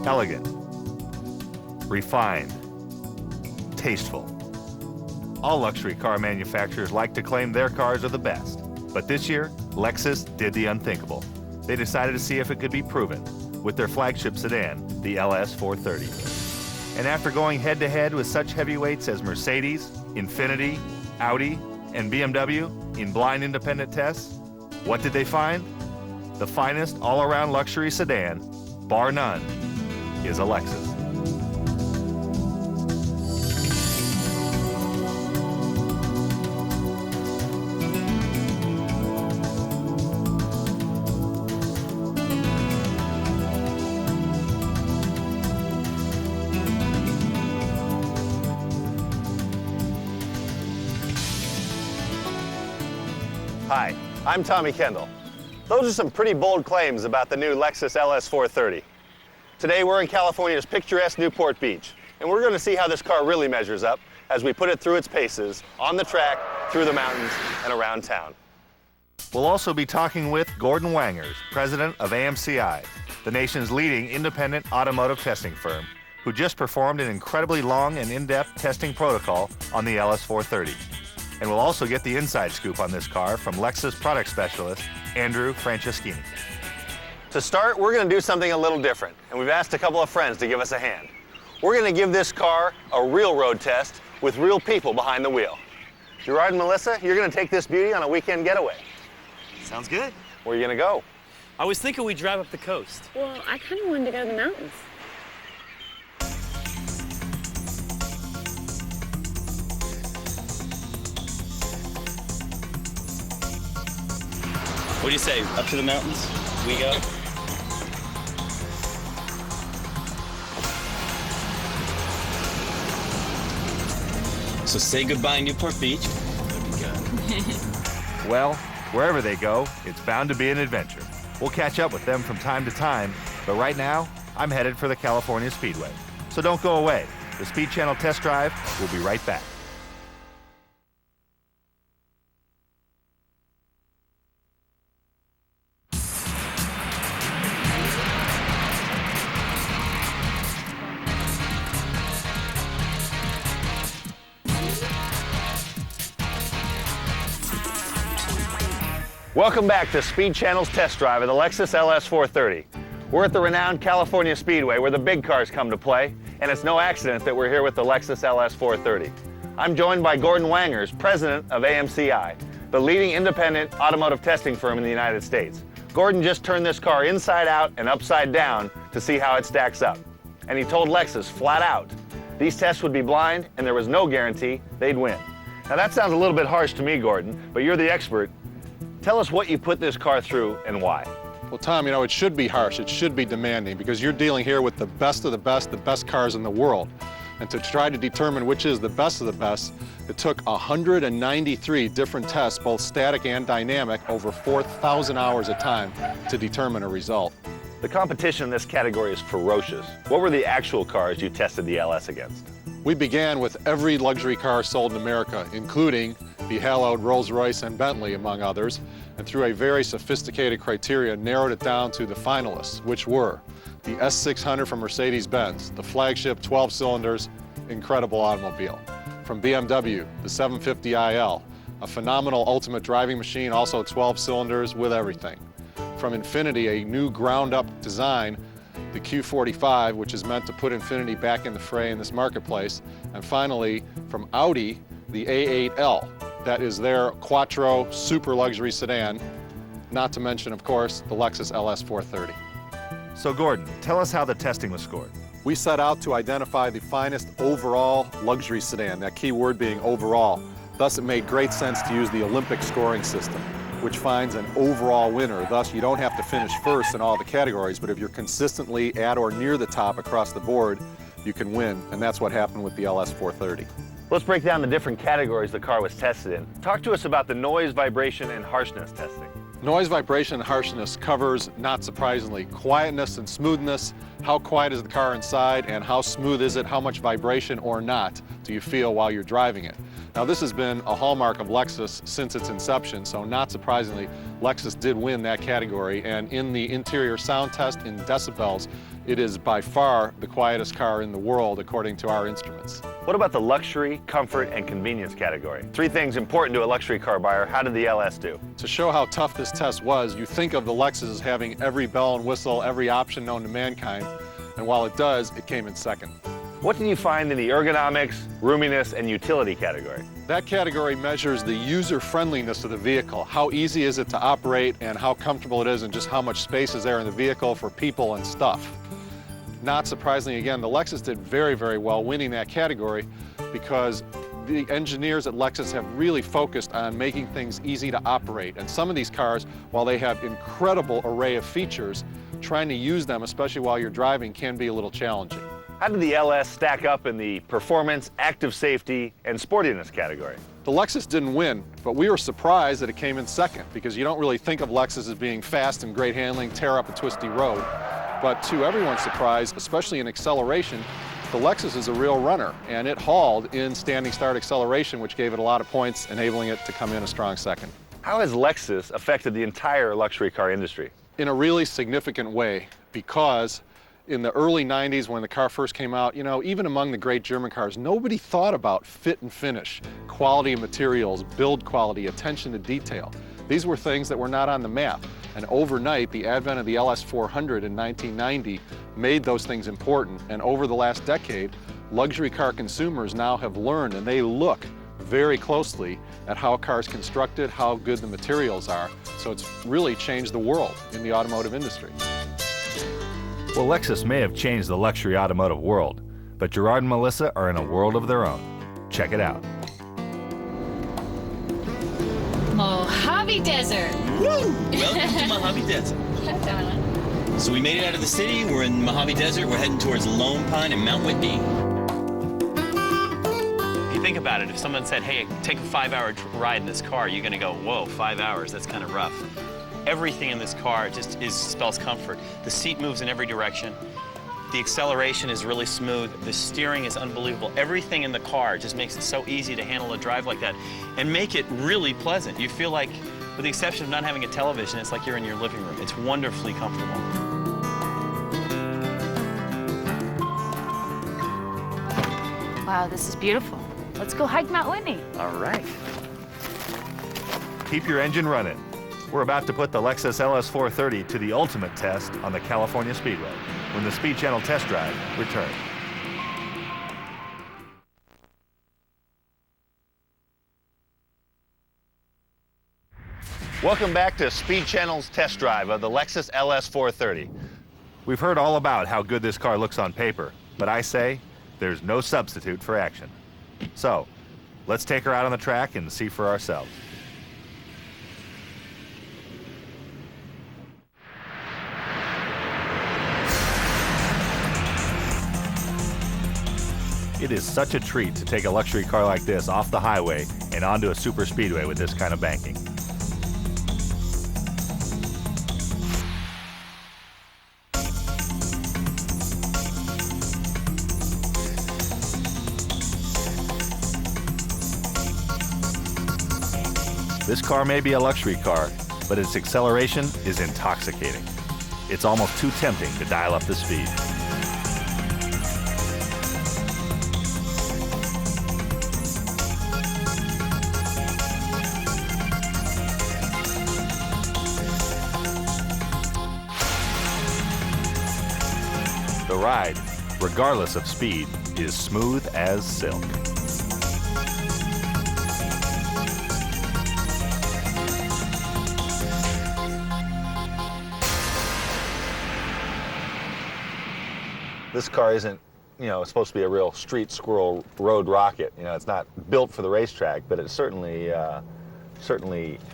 Elegant, refined, tasteful. All luxury car manufacturers like to claim their cars are the best. But this year, Lexus did the unthinkable. They decided to see if it could be proven with their flagship sedan, the LS 430. And after going head-to-head with such heavyweights as Mercedes, Infiniti, Audi, and BMW in blind independent tests, what did they find? The finest all-around luxury sedan, bar none, is a Lexus. Hi, I'm Tommy Kendall. Those are some pretty bold claims about the new Lexus LS 430. Today we're in California's picturesque Newport Beach, and we're going to see how this car really measures up as we put it through its paces, on the track, through the mountains, and around town. We'll also be talking with Gordon Wangers, president of AMCI, the nation's leading independent automotive testing firm, who just performed an incredibly long and in-depth testing protocol on the LS 430. And we'll also get the inside scoop on this car from Lexus product specialist, Andrew Franceschini. To start, we're going to do something a little different, and we've asked a couple of friends to give us a hand. We're going to give this car a real road test with real people behind the wheel. Gerard and Melissa, you're going to take this beauty on a weekend getaway. Sounds good. Where are you going to go? I was thinking we'd drive up the coast. Well, I kind of wanted to go to the mountains. What do you say? Up to the mountains? We go? So say goodbye, Newport Beach. Well, wherever they go, it's bound to be an adventure. We'll catch up with them from time to time, but right now, I'm headed for the California Speedway. So don't go away. The Speed Channel Test Drive will be right back. Welcome back to Speed Channel's test drive of the Lexus LS 430. We're at the renowned California Speedway where the big cars come to play, and it's no accident that we're here with the Lexus LS 430. I'm joined by Gordon Wangers, president of AMCI, the leading independent automotive testing firm in the United States. Gordon just turned this car inside out and upside down to see how it stacks up. And he told Lexus flat out, these tests would be blind and there was no guarantee they'd win. Now that sounds a little bit harsh to me, Gordon, but you're the expert. Tell us what you put this car through and why. Well, Tom, you know, it should be harsh, it should be demanding, because you're dealing here with the best of the best cars in the world. And to try to determine which is the best of the best, it took 193 different tests, both static and dynamic, over 4,000 hours of time to determine a result. The competition in this category is ferocious. What were the actual cars you tested the LS against? We began with every luxury car sold in America, including the hallowed Rolls-Royce and Bentley, among others, and through a very sophisticated criteria, narrowed it down to the finalists, which were the S600 from Mercedes-Benz, the flagship 12 cylinders, incredible automobile. From BMW, the 750iL, a phenomenal ultimate driving machine, also 12 cylinders with everything. From Infiniti, a new ground-up design, the Q45, which is meant to put Infiniti back in the fray in this marketplace. And finally, from Audi, the A8L. That is their quattro super luxury sedan, not to mention, of course, the Lexus LS 430. So Gordon, tell us how the testing was scored. We set out to identify the finest overall luxury sedan, that key word being overall. Thus, it made great sense to use the Olympic scoring system, which finds an overall winner. Thus, you don't have to finish first in all the categories, but if you're consistently at or near the top across the board, you can win, and that's what happened with the LS 430. Let's break down the different categories the car was tested in. Talk to us about the noise, vibration, and harshness testing. Noise, vibration, and harshness covers, not surprisingly, quietness and smoothness. How quiet is the car inside, and how smooth is it? How much vibration or not do you feel while you're driving it? Now, this has been a hallmark of Lexus since its inception, so not surprisingly, Lexus did win that category, and in the interior sound test in decibels, it is by far the quietest car in the world according to our instruments. What about the luxury, comfort, and convenience category? Three things important to a luxury car buyer. How did the LS do? To show how tough this test was, you think of the Lexus as having every bell and whistle, every option known to mankind, and while it does, it came in second. What did you find in the ergonomics, roominess, and utility category? That category measures the user-friendliness of the vehicle. How easy is it to operate and how comfortable it is and just how much space is there in the vehicle for people and stuff. Not surprisingly, again, the Lexus did very, very well winning that category because the engineers at Lexus have really focused on making things easy to operate. And some of these cars, while they have incredible array of features, trying to use them, especially while you're driving, can be a little challenging. How did the LS stack up in the performance, active safety, and sportiness category? The Lexus didn't win, but we were surprised that it came in second because you don't really think of Lexus as being fast and great handling, tear up a twisty road. But to everyone's surprise, especially in acceleration, the Lexus is a real runner, and it hauled in standing start acceleration, which gave it a lot of points, enabling it to come in a strong second. How has Lexus affected the entire luxury car industry? In a really significant way, because in the early 90s when the car first came out, even among the great German cars, nobody thought about fit and finish, quality of materials, build quality, attention to detail. These were things that were not on the map. And overnight, the advent of the LS 400 in 1990 made those things important. And over the last decade, luxury car consumers now have learned, and they look very closely at how a car is constructed, how good the materials are. So it's really changed the world in the automotive industry. Well, Lexus may have changed the luxury automotive world, but Gerard and Melissa are in a world of their own. Check it out. Mojave Desert. Woo! Welcome to Mojave Desert. Donna. So we made it out of the city. We're in Mojave Desert. We're heading towards Lone Pine and Mount Whitney. If you think about it, if someone said, hey, take a 5-hour ride in this car, you're gonna go, whoa, 5 hours, that's kind of rough. Everything in this car just spells comfort. The seat moves in every direction. The acceleration is really smooth. The steering is unbelievable. Everything in the car just makes it so easy to handle a drive like that and make it really pleasant. You feel like, with the exception of not having a television, it's like you're in your living room. It's wonderfully comfortable. Wow, this is beautiful. Let's go hike Mount Whitney. All right. Keep your engine running. We're about to put the Lexus LS 430 to the ultimate test on the California Speedway when the Speed Channel Test Drive returns. Welcome back to Speed Channel's test drive of the Lexus LS 430. We've heard all about how good this car looks on paper, but I say there's no substitute for action. So, let's take her out on the track and see for ourselves. It is such a treat to take a luxury car like this off the highway and onto a super speedway with this kind of banking. This car may be a luxury car, but its acceleration is intoxicating. It's almost too tempting to dial up the speed. The ride, regardless of speed, is smooth as silk. This car isn't, supposed to be a real street squirrel road rocket. It's not built for the racetrack, but it certainly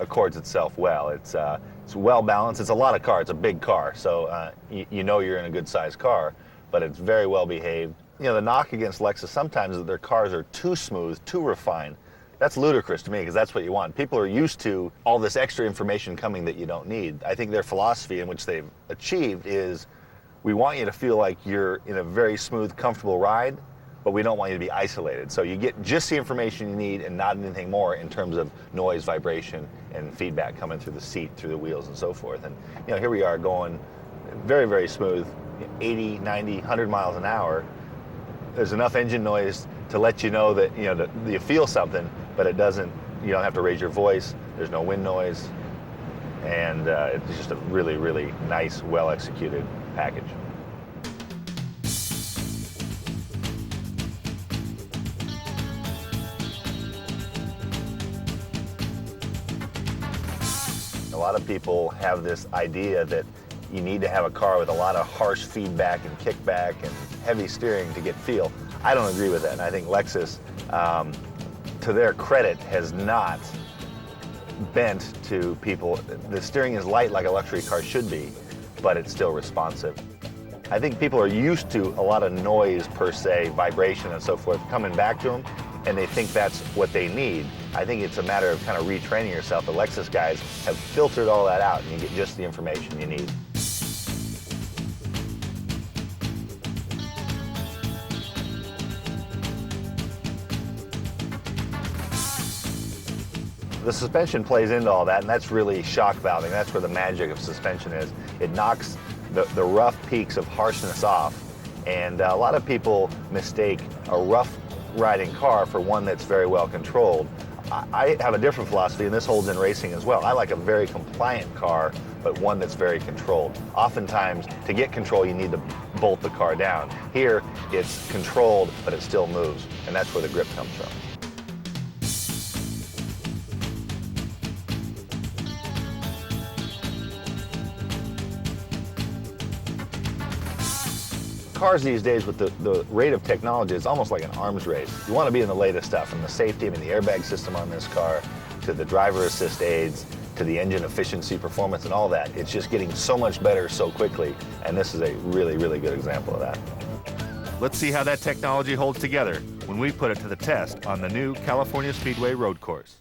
accords itself well. It's well balanced. It's a lot of car. It's a big car, so you're in a good sized car, but it's very well behaved. The knock against Lexus sometimes is that their cars are too smooth, too refined. That's ludicrous to me because that's what you want. People are used to all this extra information coming that you don't need. I think their philosophy in which they've achieved is we want you to feel like you're in a very smooth, comfortable ride, but we don't want you to be isolated. So you get just the information you need and not anything more in terms of noise, vibration, and feedback coming through the seat, through the wheels, and so forth. And here we are going very, very smooth, 80, 90, 100 miles an hour, there's enough engine noise to let you know that, that you feel something, but it doesn't, you don't have to raise your voice, there's no wind noise, and it's just a really, really nice, well-executed package. A lot of people have this idea that you need to have a car with a lot of harsh feedback and kickback and heavy steering to get feel. I don't agree with that, and I think Lexus, to their credit, has not bent to people. The steering is light like a luxury car should be, but it's still responsive. I think people are used to a lot of noise per se, vibration and so forth, coming back to them, and they think that's what they need. I think it's a matter of kind of retraining yourself. The Lexus guys have filtered all that out, and you get just the information you need. The suspension plays into all that, and that's really shock valving. That's where the magic of suspension is. It knocks the rough peaks of harshness off, and a lot of people mistake a rough riding car for one that's very well controlled. I have a different philosophy, and this holds in racing as well. I like a very compliant car, but one that's very controlled. Oftentimes, to get control, you need to bolt the car down. Here, it's controlled, but it still moves, and that's where the grip comes from. Cars these days, with the rate of technology, it's almost like an arms race. You want to be in the latest stuff, from the safety, the airbag system on this car, to the driver assist aids, to the engine efficiency, performance, and all that. It's just getting so much better so quickly, and this is a really, really good example of that. Let's see how that technology holds together when we put it to the test on the new California Speedway road course.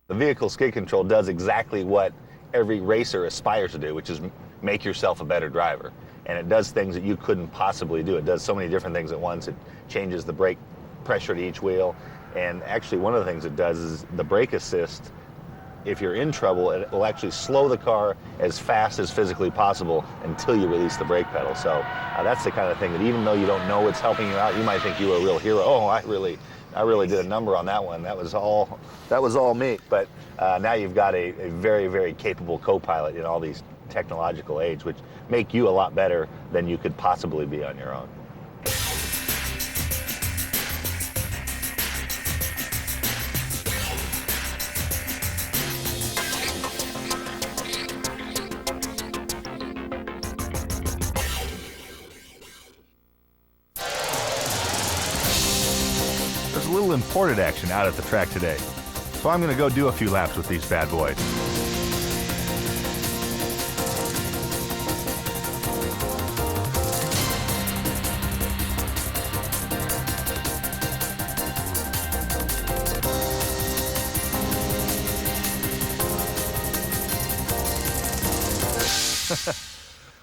The vehicle skid control does exactly what every racer aspires to do, which is make yourself a better driver. And it does things that you couldn't possibly do. It does so many different things at once. It changes the brake pressure to each wheel. And actually, one of the things it does is the brake assist. If you're in trouble, it will actually slow the car as fast as physically possible until you release the brake pedal. So that's the kind of thing that, even though you don't know it's helping you out, you might think you were a real hero. Oh, I really did a number on that one. That was all me. But now you've got a very, very capable co-pilot in all these technological aids, which make you a lot better than you could possibly be on your own. There's a little imported action out at the track today, so I'm going to go do a few laps with these bad boys.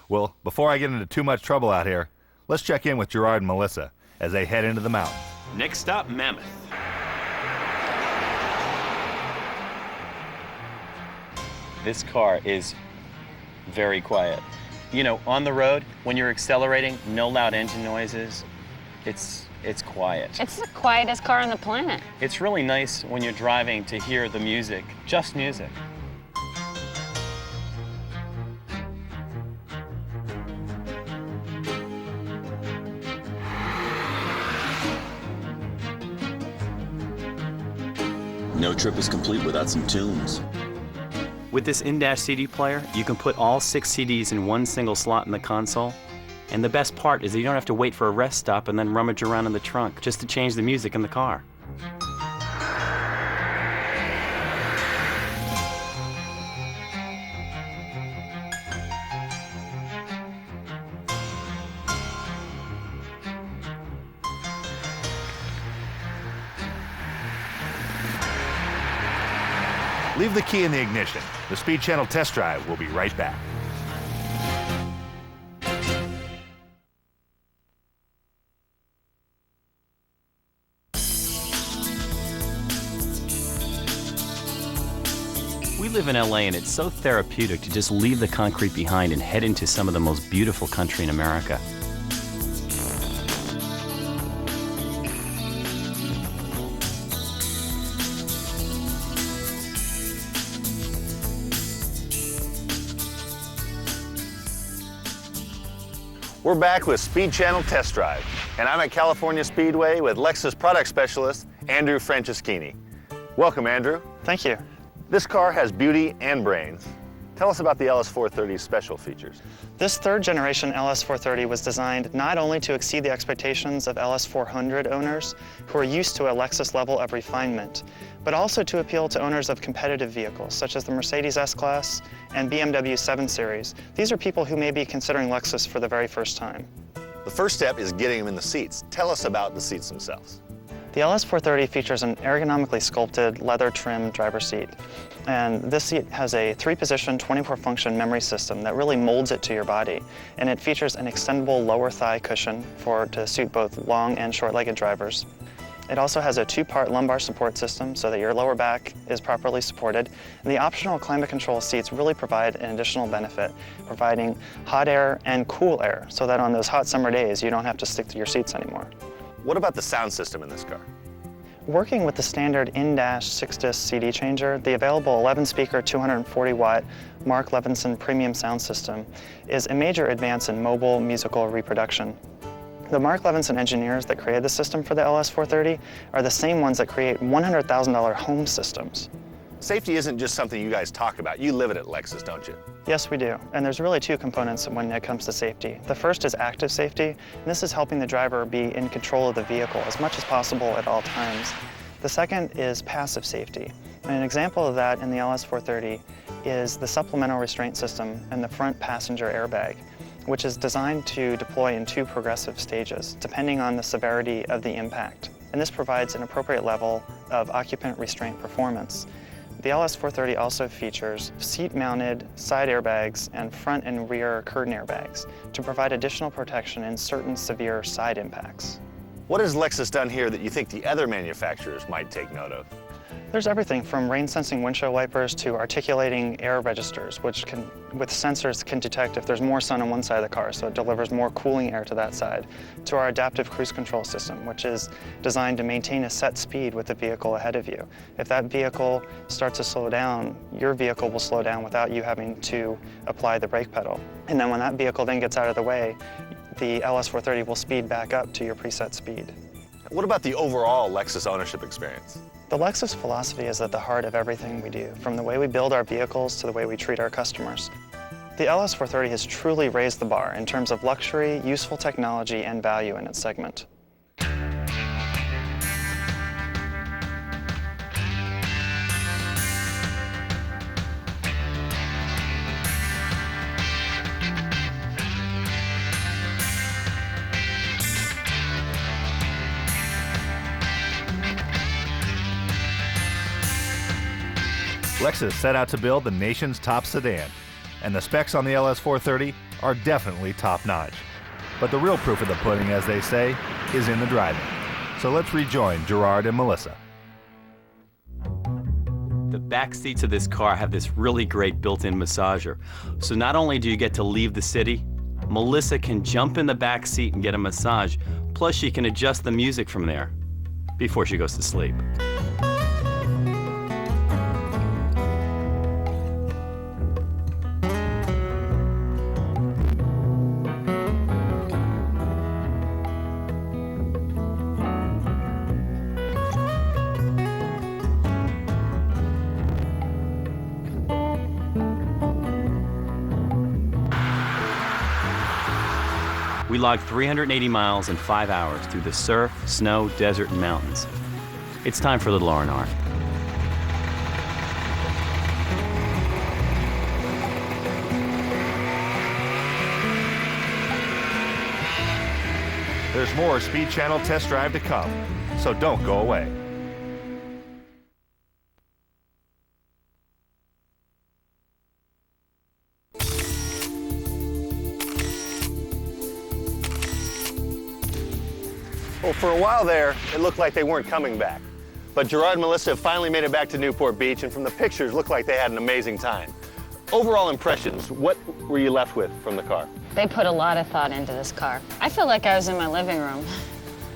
Well, before I get into too much trouble out here, let's check in with Gerard and Melissa as they head into the mountains. Next stop, Mammoth. This car is very quiet. You know, on the road, when you're accelerating, no loud engine noises. It's quiet. It's the quietest car on the planet. It's really nice when you're driving to hear the music, just music. No trip is complete without some tunes. With this in-dash CD player, you can put all 6 CDs in one single slot in the console. And the best part is that you don't have to wait for a rest stop and then rummage around in the trunk just to change the music in the car. Leave the key in the ignition. The Speed Channel test drive will be right back. We live in LA and it's so therapeutic to just leave the concrete behind and head into some of the most beautiful country in America. We're back with Speed Channel Test Drive, and I'm at California Speedway with Lexus product specialist Andrew Franceschini. Welcome, Andrew. Thank you. This car has beauty and brains. Tell us about the LS430's special features. This third generation LS430 was designed not only to exceed the expectations of LS400 owners who are used to a Lexus level of refinement, but also to appeal to owners of competitive vehicles such as the Mercedes S-Class and BMW 7 Series. These are people who may be considering Lexus for the very first time. The first step is getting them in the seats. Tell us about the seats themselves. The LS430 features an ergonomically sculpted leather-trimmed driver's seat. And this seat has a 3-position, 24-function memory system that really molds it to your body. And it features an extendable lower thigh cushion to suit both long and short-legged drivers. It also has a 2-part lumbar support system so that your lower back is properly supported. And the optional climate control seats really provide an additional benefit, providing hot air and cool air so that on those hot summer days you don't have to stick to your seats anymore. What about the sound system in this car? Working with the standard in-dash 6-disc CD changer, the available 11-speaker, 240-watt Mark Levinson premium sound system is a major advance in mobile musical reproduction. The Mark Levinson engineers that created the system for the LS430 are the same ones that create $100,000 home systems. Safety isn't just something you guys talk about. You live it at Lexus, don't you? Yes, we do. And there's really 2 components when it comes to safety. The first is active safety, and this is helping the driver be in control of the vehicle as much as possible at all times. The second is passive safety. And an example of that in the LS430 is the supplemental restraint system and the front passenger airbag, which is designed to deploy in 2 progressive stages, depending on the severity of the impact. And this provides an appropriate level of occupant restraint performance. The LS430 also features seat-mounted side airbags and front and rear curtain airbags to provide additional protection in certain severe side impacts. What has Lexus done here that you think the other manufacturers might take note of? There's everything from rain-sensing windshield wipers to articulating air registers, which with sensors can detect if there's more sun on one side of the car, so it delivers more cooling air to that side, to our adaptive cruise control system, which is designed to maintain a set speed with the vehicle ahead of you. If that vehicle starts to slow down, your vehicle will slow down without you having to apply the brake pedal. And then when that vehicle then gets out of the way, the LS430 will speed back up to your preset speed. What about the overall Lexus ownership experience? The Lexus philosophy is at the heart of everything we do, from the way we build our vehicles to the way we treat our customers. The LS430 has truly raised the bar in terms of luxury, useful technology, and value in its segment. Lexus set out to build the nation's top sedan, and the specs on the LS430 are definitely top-notch. But the real proof of the pudding, as they say, is in the driving. So let's rejoin Gerard and Melissa. The back seats of this car have this really great built-in massager. So not only do you get to leave the city, Melissa can jump in the back seat and get a massage, plus she can adjust the music from there before she goes to sleep. We logged 380 miles in 5 hours through the surf, snow, desert, and mountains. It's time for a little R&R. There's more Speed Channel test drive to come, so don't go away. Well, for a while there, it looked like they weren't coming back. But Gerard and Melissa finally made it back to Newport Beach, and from the pictures, looked like they had an amazing time. Overall impressions, what were you left with from the car? They put a lot of thought into this car. I felt like I was in my living room.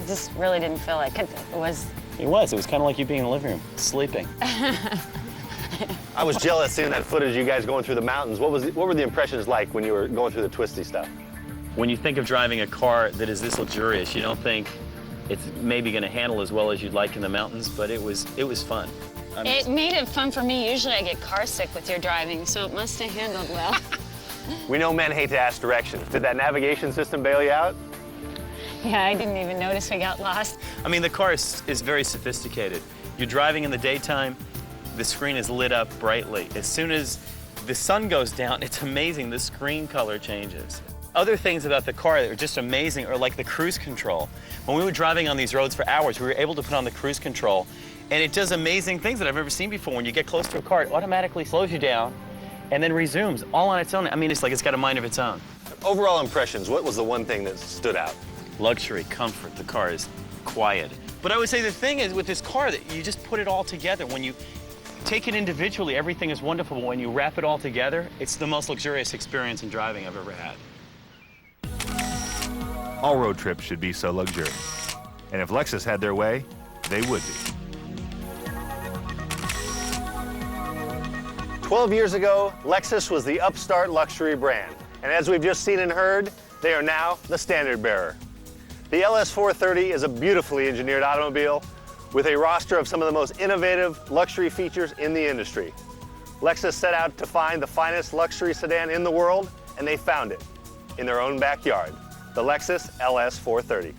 I just really didn't feel like it. It was kind of like you being in the living room, sleeping. I was jealous seeing that footage of you guys going through the mountains. What were the impressions like when you were going through the twisty stuff? When you think of driving a car that is this luxurious, you don't think it's maybe going to handle as well as you'd like in the mountains, but it was fun. It made it fun for me. Usually I get car sick with your driving, so it must have handled well. We know men hate to ask directions. Did that navigation system bail you out? Yeah, I didn't even notice we got lost. I mean, the car is very sophisticated. You're driving in the daytime, the screen is lit up brightly. As soon as the sun goes down, it's amazing, the screen color changes. Other things about the car that are just amazing are like the cruise control. When we were driving on these roads for hours, we were able to put on the cruise control, and it does amazing things that I've never seen before. When you get close to a car, it automatically slows you down and then resumes all on its own. I mean, it's like it's got a mind of its own. Overall impressions, what was the one thing that stood out? Luxury, comfort, the car is quiet. But I would say the thing is with this car that you just put it all together. When you take it individually, everything is wonderful. But when you wrap it all together, it's the most luxurious experience in driving I've ever had. All road trips should be so luxurious. And if Lexus had their way, they would be. 12 years ago, Lexus was the upstart luxury brand. And as we've just seen and heard, they are now the standard bearer. The LS430 is a beautifully engineered automobile with a roster of some of the most innovative luxury features in the industry. Lexus set out to find the finest luxury sedan in the world, and they found it in their own backyard, the Lexus LS430.